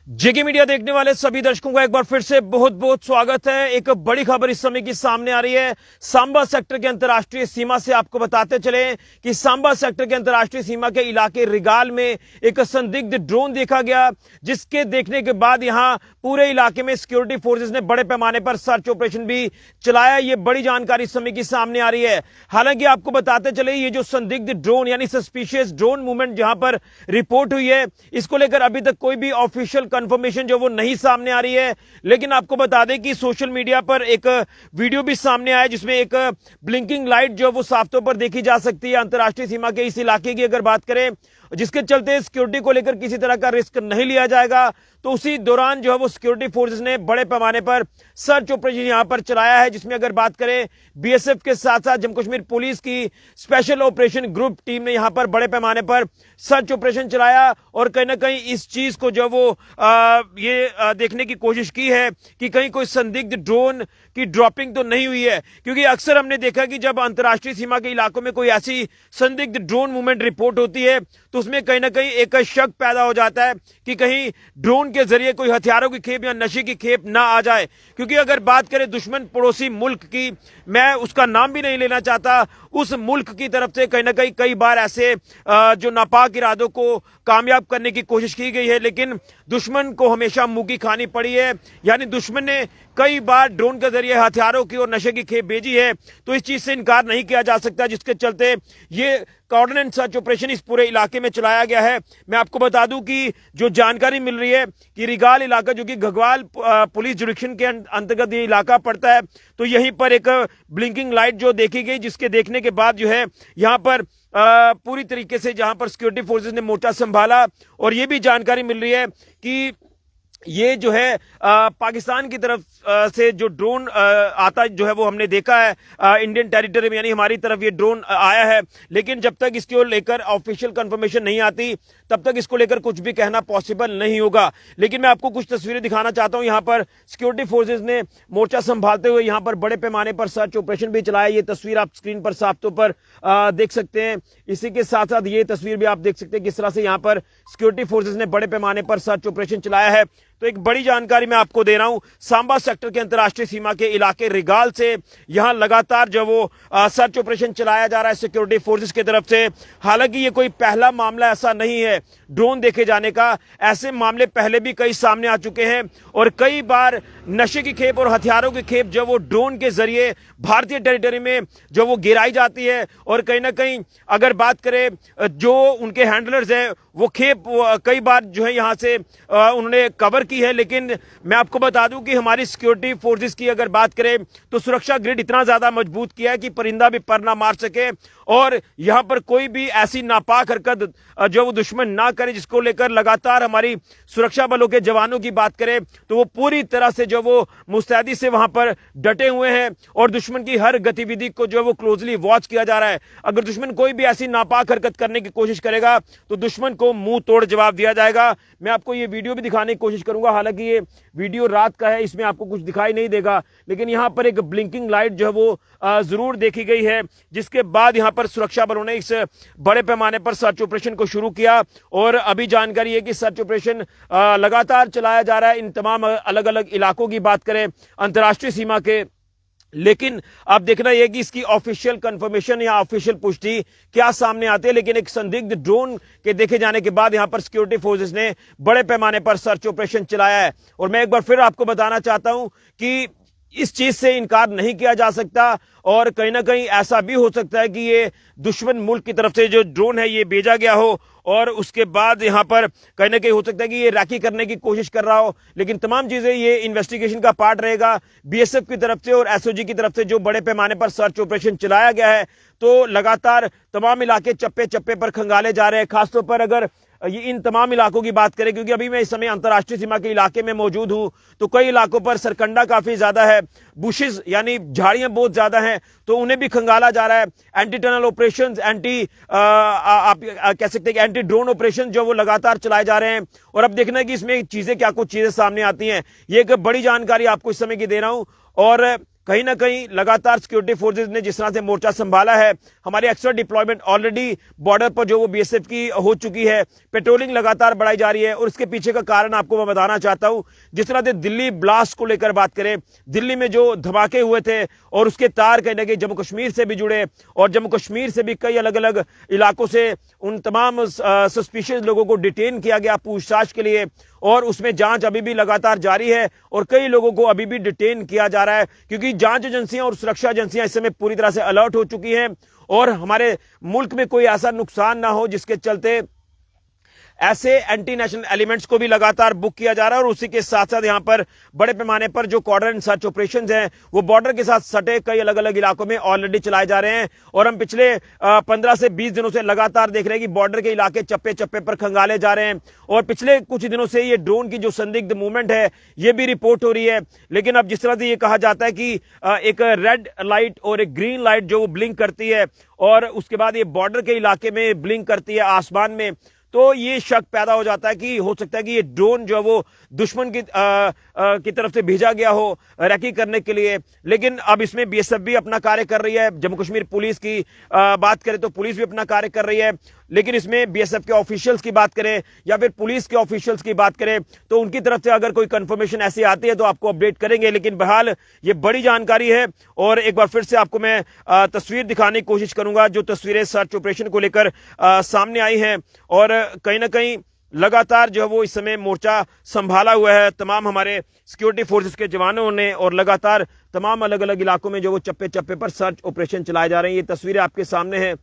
जेके media देखने वाले सभी दर्शकों का एक बार फिर से बहुत बहुत स्वागत है। एक बड़ी खबर इस समय की सामने आ रही है। सांबा सेक्टर के अंतर्राष्ट्रीय सीमा से आपको बताते चले कि सांबा सेक्टर के अंतर्राष्ट्रीय सीमा के इलाके रिगाल में एक संदिग्ध ड्रोन देखा गया, जिसके देखने के बाद यहां पूरे इलाके में सिक्योरिटी फोर्सेस ने बड़े पैमाने पर सर्च ऑपरेशन भी चलाया। ये बड़ी जानकारी इस समय की सामने आ रही है। हालांकि आपको बताते चले ये जो संदिग्ध ड्रोन यानी सस्पिशियस ड्रोन मूवमेंट जहां पर रिपोर्ट हुई है, इसको लेकर अभी तक कोई भी ऑफिशियल कंफर्मेशन जो वो नहीं सामने आ रही है। लेकिन आपको बता दें कि सोशल मीडिया पर एक वीडियो भी सामने आया जिसमें एक ब्लिंकिंग लाइट जो वो साफ तौर पर देखी जा सकती है अंतर्राष्ट्रीय सीमा के इस इलाके की अगर बात करें, जिसके चलते सिक्योरिटी को लेकर किसी तरह का रिस्क नहीं लिया जाएगा। तो उसी दौरान जो है वो सिक्योरिटी फोर्सेस ने बड़े पैमाने पर सर्च ऑपरेशन यहां पर चलाया है, जिसमें अगर बात करें बीएसएफ के साथ साथ जम्मू कश्मीर पुलिस की स्पेशल ऑपरेशन ग्रुप टीम ने यहां पर बड़े पैमाने पर सर्च ऑपरेशन चलाया और कहीं ना कहीं इस चीज को जो वो देखने की कोशिश की है कि कहीं कोई संदिग्ध ड्रोन की ड्रॉपिंग तो नहीं हुई है। क्योंकि अक्सर हमने देखा कि जब अंतर्राष्ट्रीय सीमा के इलाकों में कोई ऐसी संदिग्ध ड्रोन मूवमेंट रिपोर्ट होती है तो उसमें कहीं ना कहीं एक शक पैदा हो जाता है कि कहीं ड्रोन के जरिए कोई हथियारों की खेप या नशे की खेप ना आ जाए। क्योंकि अगर बात करें दुश्मन पड़ोसी मुल्क की, मैं उसका नाम भी नहीं लेना चाहता, उस मुल्क की तरफ से कहीं ना कहीं कई बार ऐसे जो नापाक इरादों को कामयाब करने की कोशिश की गई है, लेकिन दुश्मन को हमेशा मुंह की खानी पड़ी है। यानी दुश्मन ने कई बार ड्रोन के जरिए हथियारों की और नशे की खेप भेजी है, तो इस चीज से इनकार नहीं किया जा सकता, जिसके चलते ये कोऑर्डिनेट सर्च ऑपरेशन इस पूरे इलाके में चलाया गया है। मैं आपको बता दूं कि जो जानकारी मिल रही है कि रिगाल इलाका जो कि घगवाल पुलिस जुडिक्शन के अंतर्गत ये इलाका पड़ता है, तो यहीं पर एक ब्लिंकिंग लाइट जो देखी गई, जिसके देखने के बाद जो है यहाँ पर पूरी तरीके से जहां पर सिक्योरिटी फोर्सेस ने मोर्चा संभाला। और ये भी जानकारी मिल रही है कि ये जो है पाकिस्तान की तरफ से जो ड्रोन आता जो है वो हमने देखा है इंडियन टेरिटरी में, यानी हमारी तरफ ये ड्रोन आया है। लेकिन जब तक इसको लेकर ऑफिशियल कंफर्मेशन नहीं आती तब तक इसको लेकर कुछ भी कहना पॉसिबल नहीं होगा। लेकिन मैं आपको कुछ तस्वीरें दिखाना चाहता हूं। यहाँ पर सिक्योरिटी फोर्सेज ने मोर्चा संभालते हुए यहाँ पर बड़े पैमाने पर सर्च ऑपरेशन भी चलाया। ये तस्वीर आप स्क्रीन पर साफ तौर पर देख सकते हैं। इसी के साथ साथ ये तस्वीर भी आप देख सकते हैं किस तरह से यहाँ पर सिक्योरिटी फोर्सेज ने बड़े पैमाने पर सर्च ऑपरेशन चलाया है। तो एक बड़ी जानकारी मैं आपको दे रहा हूं, सांबा सेक्टर के अंतर्राष्ट्रीय सीमा के इलाके रिगाल से यहां लगातार जो वो सर्च ऑपरेशन चलाया जा रहा है सिक्योरिटी फोर्सेस की तरफ से। हालांकि ये कोई पहला मामला ऐसा नहीं है ड्रोन देखे जाने का, ऐसे मामले पहले भी कई सामने आ चुके हैं और कई बार नशे की खेप और हथियारों की खेप जो वो ड्रोन के जरिए भारतीय टेरिटरी में जो वो गिराई जाती है। और कहीं ना कहीं अगर बात करें जो उनके हैंडलर्स हैं वो खेप कई बार जो है यहां से उन्होंने कवर की है। लेकिन मैं आपको बता दूं कि हमारी सिक्योरिटी फोर्सेस की अगर बात करें तो सुरक्षा ग्रिड इतना ज्यादा मजबूत किया है कि परिंदा भी पर ना मार सके और यहां पर कोई भी ऐसी नापाक हरकत जो वो दुश्मन ना करे, जिसको लेकर लगातार हमारी सुरक्षा बलों के जवानों की बात करें तो वो पूरी तरह से जो वो मुस्तैदी से वहां पर डटे हुए हैं और दुश्मन की हर गतिविधि को जो वो क्लोजली वॉच किया जा रहा है। अगर दुश्मन कोई भी ऐसी नापाक हरकत करने की कोशिश करेगा तो दुश्मन को मुंह तोड़ जवाब दिया जाएगा। मैं आपको ये वीडियो भी दिखाने की कोशिश करूंगा, हालांकि ये वीडियो रात का है, इसमें आपको कुछ दिखाई नहीं देगा, लेकिन यहां पर एक ब्लिंकिंग लाइट जो है वो जरूर देखी गई है। जिसके बाद यहां पर सुरक्षा बलों ने इस बड़े पैमाने पर सर्च ऑपरेशन को शुरू किया और अभी जानकारी है कि सर्च ऑपरेशन लगातार चलाया जा रहा है इन तमाम अलग अलग इलाकों की बात करें अंतर्राष्ट्रीय सीमा के। लेकिन अब देखना यह कि इसकी ऑफिशियल कंफर्मेशन या ऑफिशियल पुष्टि क्या सामने आते हैं। लेकिन एक संदिग्ध ड्रोन के देखे जाने के बाद यहां पर सिक्योरिटी फोर्सेस ने बड़े पैमाने पर सर्च ऑपरेशन चलाया है। और मैं एक बार फिर आपको बताना चाहता हूं कि इस चीज से इनकार नहीं किया जा सकता और कहीं ना कहीं ऐसा भी हो सकता है कि ये दुश्मन मुल्क की तरफ से जो ड्रोन है ये भेजा गया हो और उसके बाद यहां पर कहीं ना कहीं हो सकता है कि ये रैकी करने की कोशिश कर रहा हो। लेकिन तमाम चीजें ये इन्वेस्टिगेशन का पार्ट रहेगा। बीएसएफ की तरफ से और एसओजी की तरफ से जो बड़े पैमाने पर सर्च ऑपरेशन चलाया गया है, तो लगातार तमाम इलाके चप्पे चप्पे पर खंगाले जा रहे हैं। खासतौर पर अगर ये इन तमाम इलाकों की बात करें, क्योंकि अभी मैं इस समय अंतर्राष्ट्रीय सीमा के इलाके में मौजूद हूं, तो कई इलाकों पर सरकंडा काफी ज्यादा है, बुशेस यानी झाड़ियां बहुत ज्यादा हैं, तो उन्हें भी खंगाला जा रहा है। एंटी टनल ऑपरेशंस, आप कह सकते हैं कि एंटी ड्रोन ऑपरेशन जो वो लगातार चलाए जा रहे हैं। और अब देखना है कि इसमें चीजें क्या कुछ चीजें सामने आती हैं। ये एक बड़ी जानकारी आपको इस समय की दे रहा हूं। और कहीं ना कहीं लगातार सिक्योरिटी फोर्सेज ने जिस तरह से मोर्चा संभाला है, हमारी एक्स्ट्रा डिप्लॉयमेंट ऑलरेडी बॉर्डर पर जो वो बीएसएफ की हो चुकी है, पेट्रोलिंग लगातार बढ़ाई जा रही है। और इसके पीछे का कारण आपको मैं बताना चाहता हूं, जिस तरह से दिल्ली ब्लास्ट को लेकर बात करें, दिल्ली में जो धमाके हुए थे और उसके तार कहीं ना कहीं जम्मू कश्मीर से भी जुड़े और जम्मू कश्मीर से भी कई अलग अलग इलाकों से उन तमाम सस्पिशियस लोगों को डिटेन किया गया पूछताछ के लिए, और उसमें जांच अभी भी लगातार जारी है और कई लोगों को अभी भी डिटेन किया जा रहा है, क्योंकि जांच एजेंसियां और सुरक्षा एजेंसियां इस समय पूरी तरह से अलर्ट हो चुकी हैं और हमारे मुल्क में कोई ऐसा नुकसान ना हो जिसके चलते ऐसे एंटी नेशनल एलिमेंट्स को भी लगातार बुक किया जा रहा है। और उसी के साथ साथ यहां पर बड़े पैमाने पर जो कॉर्डर एंड सर्च ऑपरेशंस हैं वो बॉर्डर के साथ सटे कई अलग अलग इलाकों में ऑलरेडी चलाए जा रहे हैं। और हम पिछले 15 से 20 दिनों से लगातार देख रहे हैं कि बॉर्डर के इलाके चप्पे चप्पे पर खंगाले जा रहे हैं और पिछले कुछ दिनों से ये ड्रोन की जो संदिग्ध मूवमेंट है ये भी रिपोर्ट हो रही है। लेकिन अब जिस तरह से ये कहा जाता है कि एक रेड लाइट और एक ग्रीन लाइट जो वो ब्लिंक करती है और उसके बाद ये बॉर्डर के इलाके में ब्लिंक करती है आसमान में, तो ये शक पैदा हो जाता है कि हो सकता है कि ये ड्रोन जो है वो दुश्मन की तरफ से भेजा गया हो रैकी करने के लिए। लेकिन अब इसमें बीएसएफ भी अपना कार्य कर रही है, जम्मू कश्मीर पुलिस की बात करें तो पुलिस भी अपना कार्य कर रही है। लेकिन इसमें बीएसएफ के ऑफिशियल्स की बात करें या फिर पुलिस के ऑफिशियल्स की बात करें तो उनकी तरफ से अगर कोई कंफर्मेशन ऐसी आती है तो आपको अपडेट करेंगे। लेकिन बहरहाल ये बड़ी जानकारी है और एक बार फिर से आपको मैं तस्वीर दिखाने की कोशिश करूंगा, जो तस्वीरें सर्च ऑपरेशन को लेकर सामने आई हैं। और कहीं ना कहीं लगातार जो है वो इस समय मोर्चा संभाला हुआ है तमाम हमारे सिक्योरिटी फोर्सेस के जवानों ने और लगातार तमाम अलग अलग इलाकों में जो वो चप्पे चप्पे पर सर्च ऑपरेशन चलाए जा रहे हैं। ये तस्वीरें आपके सामने हैं,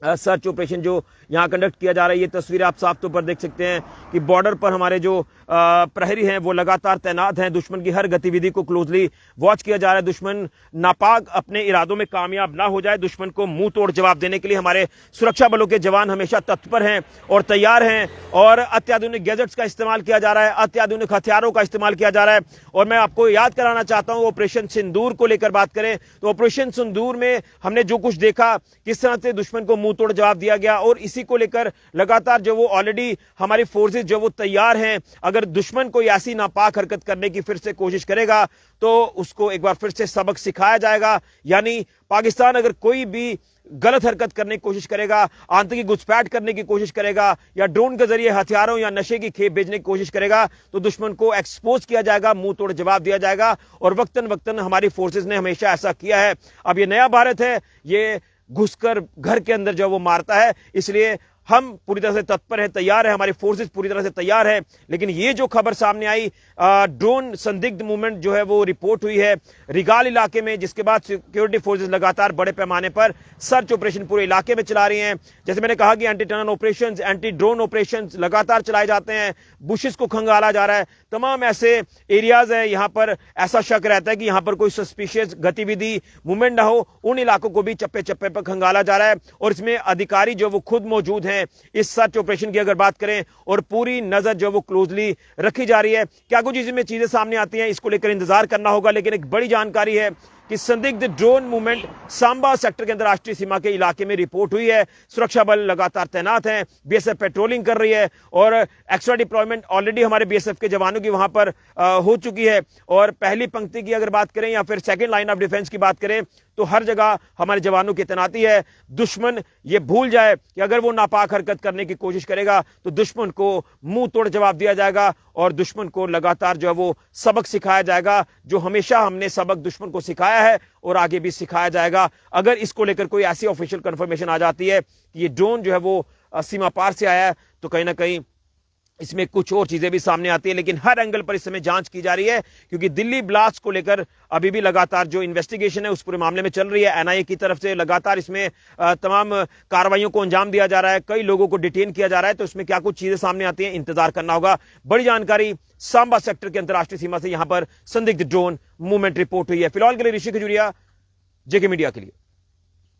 सर्च ऑपरेशन जो यहां कंडक्ट किया जा रहा है। ये तस्वीर आप साफ तौर पर देख सकते हैं कि बॉर्डर पर हमारे जो प्रहरी हैं वो लगातार तैनात हैं, दुश्मन की हर गतिविधि को क्लोजली वॉच किया जा रहा है। दुश्मन नापाक अपने इरादों में कामयाब ना हो जाए, दुश्मन को मुंह तोड़ जवाब देने के लिए हमारे सुरक्षा बलों के जवान हमेशा तत्पर हैं और तैयार हैं। और अत्याधुनिक गैजेट्स का इस्तेमाल किया जा रहा है, अत्याधुनिक हथियारों का इस्तेमाल किया जा रहा है। और मैं आपको याद कराना चाहता हूं, ऑपरेशन सिंदूर को लेकर बात करें तो ऑपरेशन सिंदूर में हमने जो कुछ देखा, किस तरह से दुश्मन को मुंह तोड़ जवाब दिया गया, और इसी को लेकर लगातार जो वो ऑलरेडी हमारी फोर्सेस जो वो तैयार हैं। अगर दुश्मन कोई ऐसी नापाक हरकत करने की फिर से कोशिश करेगा तो उसको एक बार फिर से सबक सिखाया जाएगा। यानी पाकिस्तान अगर कोई भी गलत हरकत करने की कोशिश करेगा, आतंकी घुसपैठ करने की कोशिश करेगा या ड्रोन के जरिए हथियारों या नशे की खेप भेजने की कोशिश करेगा तो दुश्मन को एक्सपोज किया जाएगा, मुंह तोड़ जवाब दिया जाएगा। और वक्तन वक्तन हमारी फोर्सेस ने हमेशा ऐसा किया है। अब ये नया भारत है, ये घुसकर घर के अंदर जो वो मारता है, इसलिए हम पूरी तरह से तत्पर हैं, तैयार है, हमारी फोर्सेस पूरी तरह से तैयार है। लेकिन ये जो खबर सामने आई, ड्रोन संदिग्ध मूवमेंट जो है वो रिपोर्ट हुई है रिगाल इलाके में, जिसके बाद सिक्योरिटी फोर्सेस लगातार बड़े पैमाने पर सर्च ऑपरेशन पूरे इलाके में चला रही हैं। जैसे मैंने कहा कि anti tunnel operations, anti drone operations लगातार चलाए जाते हैं, बुशेस को खंगाला जा रहा है, तमाम ऐसे एरियाज है यहां पर ऐसा शक रहता है कि यहां पर कोई सस्पिशियस गतिविधि मूवमेंट ना हो, उन इलाकों को भी चप्पे चप्पे पर खंगाला जा रहा है। और इसमें अधिकारी जो वो खुद मौजूद हैं इस सर्च ऑपरेशन की अगर बात करें, और पूरी नजर जो वो क्लोजली रखी जा रही है। क्या कुछ इसमें चीजें सामने आती हैं इसको लेकर इंतजार करना होगा। लेकिन एक बड़ी जानकारी है कि संदिग्ध ड्रोन मूवमेंट सांबा सेक्टर के अंदर राष्ट्रीय सीमा के इलाके में रिपोर्ट हुई है। सुरक्षा बल लगातार तैनात हैं, बीएसएफ पेट्रोलिंग कर रही है और एक्स्ट्रा डिप्लॉयमेंट ऑलरेडी हमारे बीएसएफ के जवानों की वहां पर हो चुकी है। और पहली पंक्ति की अगर बात करें या फिर सेकेंड लाइन ऑफ डिफेंस की बात करें तो हर जगह हमारे जवानों की तैनाती है। दुश्मन ये भूल जाए कि अगर वो नापाक हरकत करने की कोशिश करेगा तो दुश्मन को मुंह तोड़ जवाब दिया जाएगा और दुश्मन को लगातार जो है वो सबक सिखाया जाएगा, जो हमेशा हमने सबक दुश्मन को सिखाया है और आगे भी सिखाया जाएगा। अगर इसको लेकर कोई ऐसी ऑफिशियल कंफर्मेशन आ जाती है कि ये ड्रोन जो है वो सीमा पार से आया है तो कहीं ना कहीं इसमें कुछ और चीजें भी सामने आती है। लेकिन हर एंगल पर इस समय जांच की जा रही है, क्योंकि दिल्ली ब्लास्ट को लेकर अभी भी लगातार जो इन्वेस्टिगेशन है उस पूरे मामले में चल रही है। एनआईए की तरफ से लगातार इसमें तमाम कार्रवाइयों को अंजाम दिया जा रहा है, कई लोगों को डिटेन किया जा रहा है। तो इसमें क्या कुछ चीजें सामने आती हैं, इंतजार करना होगा। बड़ी जानकारी सांबा सेक्टर के अंतरराष्ट्रीय सीमा से यहां पर संदिग्ध ड्रोन मूवमेंट रिपोर्ट हुई है। फिलहाल के लिए ऋषि खजूरिया, जेके मीडिया के लिए।